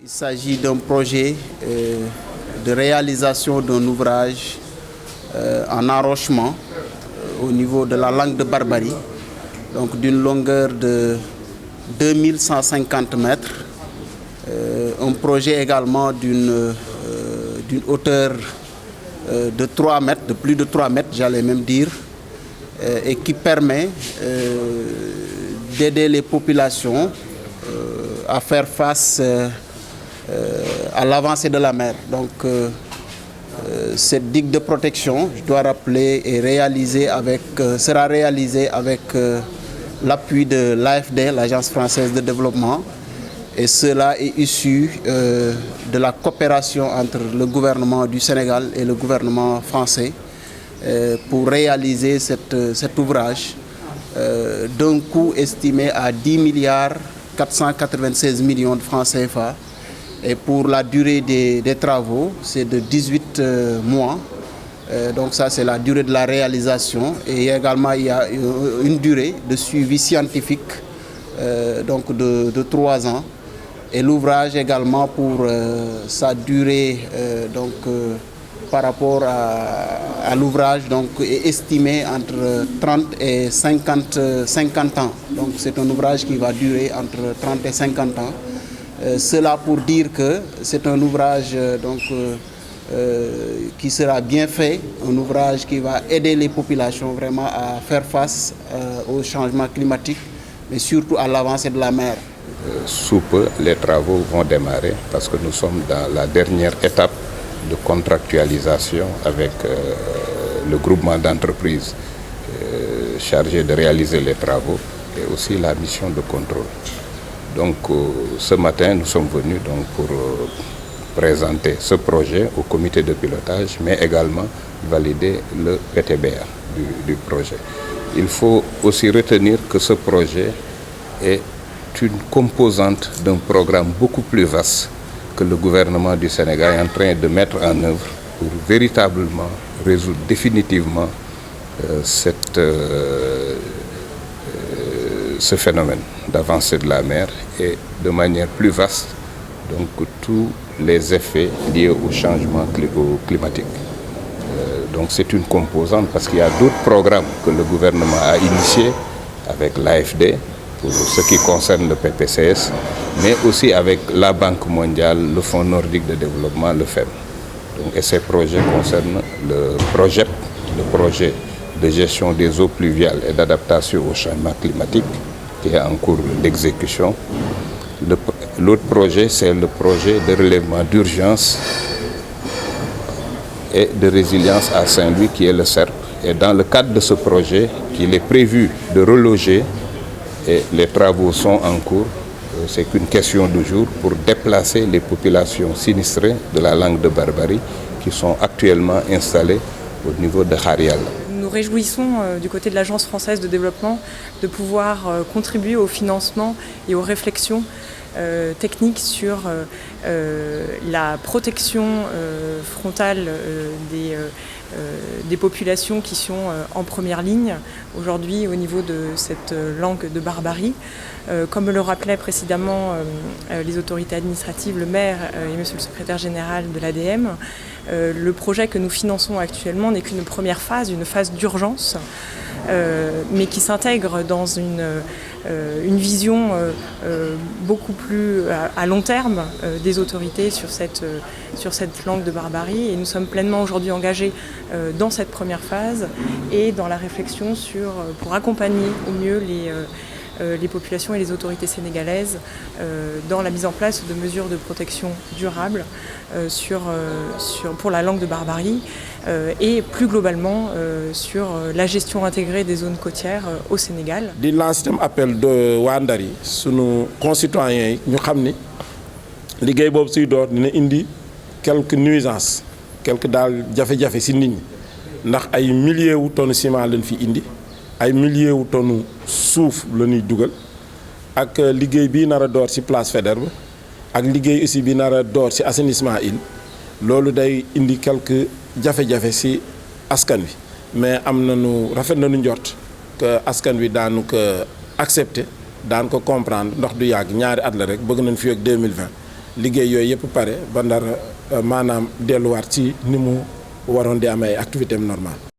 Il s'agit d'un projet de réalisation d'un ouvrage en enrochement au niveau de la langue de Barbarie, donc d'une longueur de 2150 mètres. Un projet également d'une hauteur de 3 mètres, de plus de 3 mètres, j'allais même dire, et qui permet d'aider les populations à faire face à l'avancée de la mer. Donc, cette digue de protection, je dois rappeler, sera réalisée avec l'appui de l'AFD, l'Agence française de développement, et cela est issu de la coopération entre le gouvernement du Sénégal et le gouvernement français pour réaliser cet ouvrage d'un coût estimé à 10 milliards 496 millions de francs CFA. Et pour la durée des travaux, c'est de 18 mois. Donc ça, c'est la durée de la réalisation. Et également, il y a une durée de suivi scientifique donc de 3 ans. Et l'ouvrage également, pour sa durée, par rapport à l'ouvrage, est estimé entre 30 et 50 ans. Donc c'est un ouvrage qui va durer entre 30 et 50 ans. Cela pour dire que c'est un ouvrage qui sera bien fait, un ouvrage qui va aider les populations vraiment à faire face au changement climatique, mais surtout à l'avancée de la mer. Sous peu, les travaux vont démarrer parce que nous sommes dans la dernière étape de contractualisation avec le groupement d'entreprises chargé de réaliser les travaux et aussi la mission de contrôle. Donc ce matin, nous sommes venus pour présenter ce projet au comité de pilotage, mais également valider le PTBA du projet. Il faut aussi retenir que ce projet est une composante d'un programme beaucoup plus vaste que le gouvernement du Sénégal est en train de mettre en œuvre pour véritablement résoudre définitivement ce phénomène d'avancée de la mer et de manière plus vaste, donc tous les effets liés au changement climatique. Donc c'est une composante parce qu'il y a d'autres programmes que le gouvernement a initiés avec l'AFD pour ce qui concerne le PPCS, mais aussi avec la Banque mondiale, le Fonds nordique de développement, le FEM. Et ces projets concernent le PROJEP, le projet de gestion des eaux pluviales et d'adaptation au changement climatique, qui est en cours d'exécution. L'autre projet, c'est le projet de relèvement d'urgence et de résilience à Saint-Louis, qui est le CERP. Et dans le cadre de ce projet, il est prévu de reloger, et les travaux sont en cours, c'est qu'une question de jour, pour déplacer les populations sinistrées de la langue de Barbarie qui sont actuellement installées au niveau de Harial. Nous réjouissons du côté de l'Agence française de développement de pouvoir contribuer au financement et aux réflexions techniques sur la protection frontale des populations qui sont en première ligne aujourd'hui au niveau de cette langue de Barbarie. Comme le rappelaient précédemment les autorités administratives, le maire et monsieur le secrétaire général de l'ADM, le projet que nous finançons actuellement n'est qu'une première phase, une phase d'urgence, mais qui s'intègre dans une vision beaucoup plus à long terme des autorités sur cette langue de Barbarie. Et nous sommes pleinement aujourd'hui engagés dans cette première phase et dans la réflexion pour accompagner au mieux les populations et les autorités sénégalaises dans la mise en place de mesures de protection durable pour la langue de Barbarie et plus globalement sur la gestion intégrée des zones côtières au Sénégal. di lancer un appel de waa Ndar yi sunu concitoyens yi ñu xam ni liggéey boobu suy door dina indi quelques nuisances quelques daal jafe-jafe si nit ñi ndax ay milliers wu tonnes ciment lañ fi indi ay milliers wu tonnes suuf la ñuy dugal ak liggéey bii nar a door si place Faidherbe ak liggéey aussi bi nar a door si assainissement Ile loolu day indi quelques jafe-jafe si askan wi mais am nañu rafet nañu njort que askan wi daanu ko accepter daan ko comprendre ndax du yàgg ñaari at la rek bëgg nañ fi ak 2020 liggéey yooyu yëpp pare ba Ndar maanaam delluwaat ci ni mu waroon di amee activité am normale